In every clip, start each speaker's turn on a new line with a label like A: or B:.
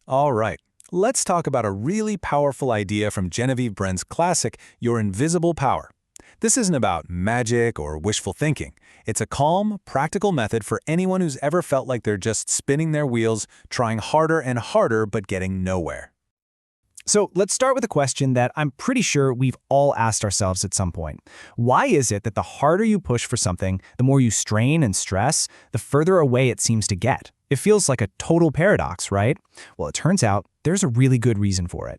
A: All right, let's talk about a really powerful idea from Genevieve Behrend's classic, Your Invisible Power. This isn't about magic or wishful thinking. It's a calm, practical method for anyone who's ever felt like they're just spinning their wheels, trying harder and harder but getting nowhere.
B: So let's start with a question that I'm pretty sure we've all asked ourselves at some point. Why is it that the harder you push for something, the more you strain and stress, the further away it seems to get? It feels like a total paradox, right? Well, it turns out there's a really good reason for it.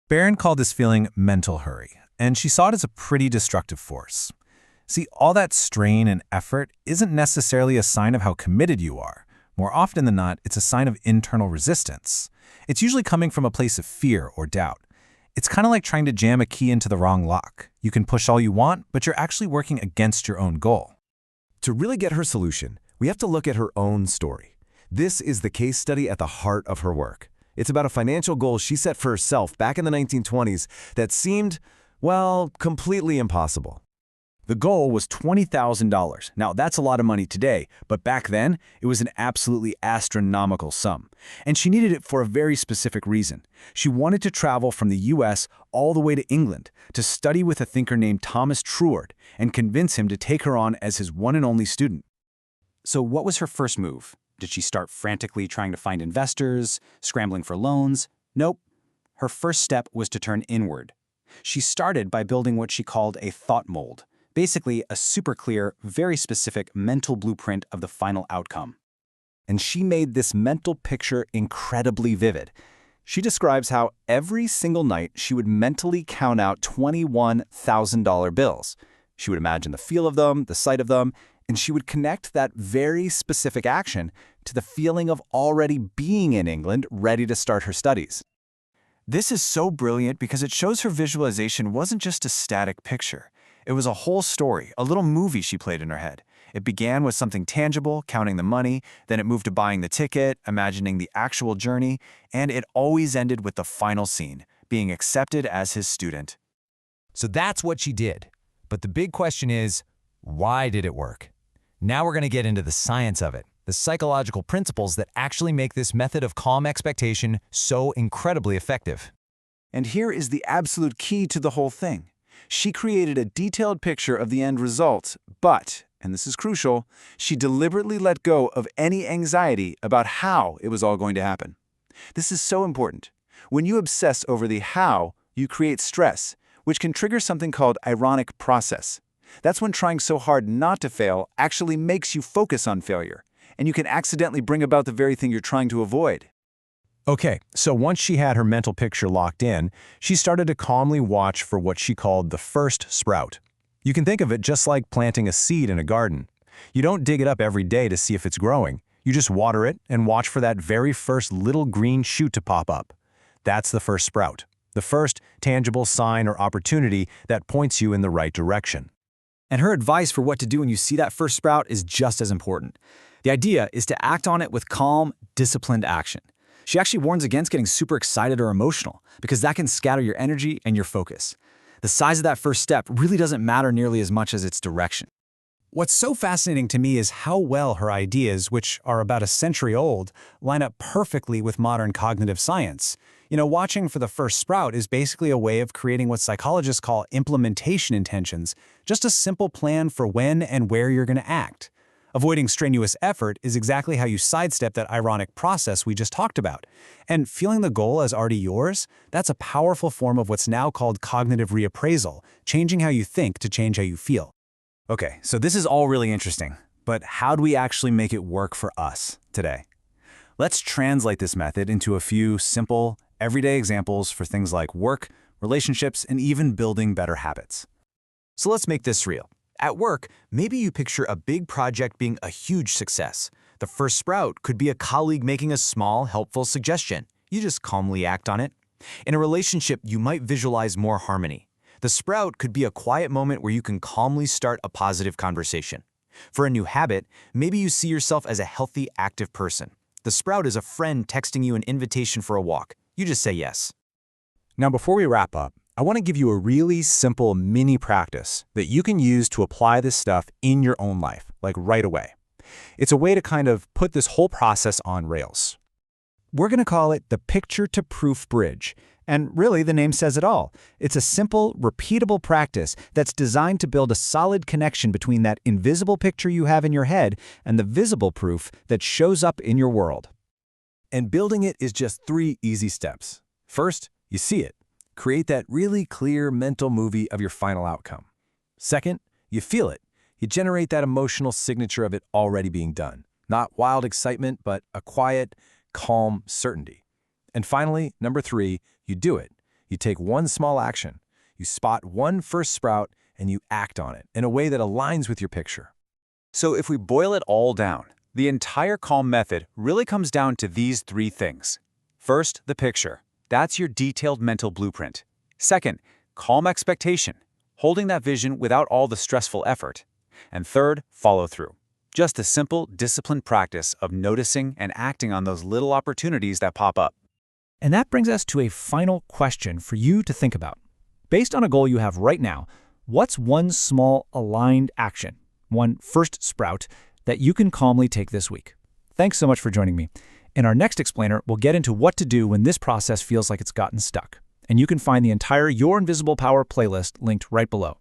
A: Behrend called this feeling mental hurry, and she saw it as a pretty destructive force. See, all that strain and effort isn't necessarily a sign of how committed you are. More often than not, it's a sign of internal resistance. It's usually coming from a place of fear or doubt. It's kind of like trying to jam a key into the wrong lock. You can push all you want, but you're actually working against your own goal.
C: To really get her solution, we have to look at her own story. This is the case study at the heart of her work. It's about a financial goal she set for herself back in the 1920s that seemed, well, completely impossible.
D: The goal was $20,000. Now, that's a lot of money today, but back then, it was an absolutely astronomical sum. And she needed it for a very specific reason. She wanted to travel from the US all the way to England to study with a thinker named Thomas Truard and convince him to take her on as his one and only student.
E: So what was her first move? Did she start frantically trying to find investors, scrambling for loans? Nope. Her first step was to turn inward. She started by building what she called a thought mold. Basically, a super clear, very specific mental blueprint of the final outcome.
C: And she made this mental picture incredibly vivid. She describes how every single night she would mentally count out $21,000 bills. She would imagine the feel of them, the sight of them, and she would connect that very specific action to the feeling of already being in England, ready to start her studies.
D: This is so brilliant because it shows her visualization wasn't just a static picture. It was a whole story, a little movie she played in her head. It began with something tangible, counting the money, then it moved to buying the ticket, imagining the actual journey, and it always ended with the final scene, being accepted as his student.
F: So that's what she did. But the big question is, why did it work? Now we're going to get into the science of it, the psychological principles that actually make this method of calm expectation so incredibly effective.
D: And here is the absolute key to the whole thing. She created a detailed picture of the end result, but, and this is crucial, she deliberately let go of any anxiety about how it was all going to happen. This is so important. When you obsess over the how, you create stress, which can trigger something called ironic process. That's when trying so hard not to fail actually makes you focus on failure, and you can accidentally bring about the very thing you're trying to avoid.
A: Okay, so once she had her mental picture locked in, she started to calmly watch for what she called the first sprout. You can think of it just like planting a seed in a garden. You don't dig it up every day to see if it's growing. You just water it and watch for that very first little green shoot to pop up. That's the first sprout, the first tangible sign or opportunity that points you in the right direction.
B: And her advice for what to do when you see that first sprout is just as important. The idea is to act on it with calm, disciplined action. She actually warns against getting super excited or emotional, because that can scatter your energy and your focus. The size of that first step really doesn't matter nearly as much as its direction.
A: What's so fascinating to me is how well her ideas, which are about a century old, line up perfectly with modern cognitive science. Watching for the first sprout is basically a way of creating what psychologists call implementation intentions, just a simple plan for when and where you're going to act. Avoiding strenuous effort is exactly how you sidestep that ironic process we just talked about. And feeling the goal as already yours, that's a powerful form of what's now called cognitive reappraisal, changing how you think to change how you feel.
D: Okay, so this is all really interesting, but how do we actually make it work for us today? Let's translate this method into a few simple, everyday examples for things like work, relationships, and even building better habits.
F: So let's make this real. At work, maybe you picture a big project being a huge success. The first sprout could be a colleague making a small, helpful suggestion. You just calmly act on it. In a relationship, you might visualize more harmony. The sprout could be a quiet moment where you can calmly start a positive conversation. For a new habit, maybe you see yourself as a healthy, active person. The sprout is a friend texting you an invitation for a walk. You just say yes.
A: Now, before we wrap up, I want to give you a really simple mini practice that you can use to apply this stuff in your own life, like right away. It's a way to kind of put this whole process on rails.
C: We're going to call it the picture-to-proof bridge. And really, the name says it all. It's a simple, repeatable practice that's designed to build a solid connection between that invisible picture you have in your head and the visible proof that shows up in your world.
D: And building it is just 3 easy steps. First, you see it. Create that really clear mental movie of your final outcome. Second, you feel it. You generate that emotional signature of it already being done. Not wild excitement, but a quiet, calm certainty. And finally, number 3, you do it. You take one small action. You spot one first sprout and you act on it in a way that aligns with your picture.
E: So if we boil it all down, the entire calm method really comes down to these 3 things. First, the picture. That's your detailed mental blueprint. Second, calm expectation, holding that vision without all the stressful effort. And third, follow through. Just a simple, disciplined practice of noticing and acting on those little opportunities that pop up.
A: And that brings us to a final question for you to think about. Based on a goal you have right now, what's one small aligned action, one first sprout, that you can calmly take this week? Thanks so much for joining me. In our next explainer, we'll get into what to do when this process feels like it's gotten stuck. And you can find the entire Your Invisible Power playlist linked right below.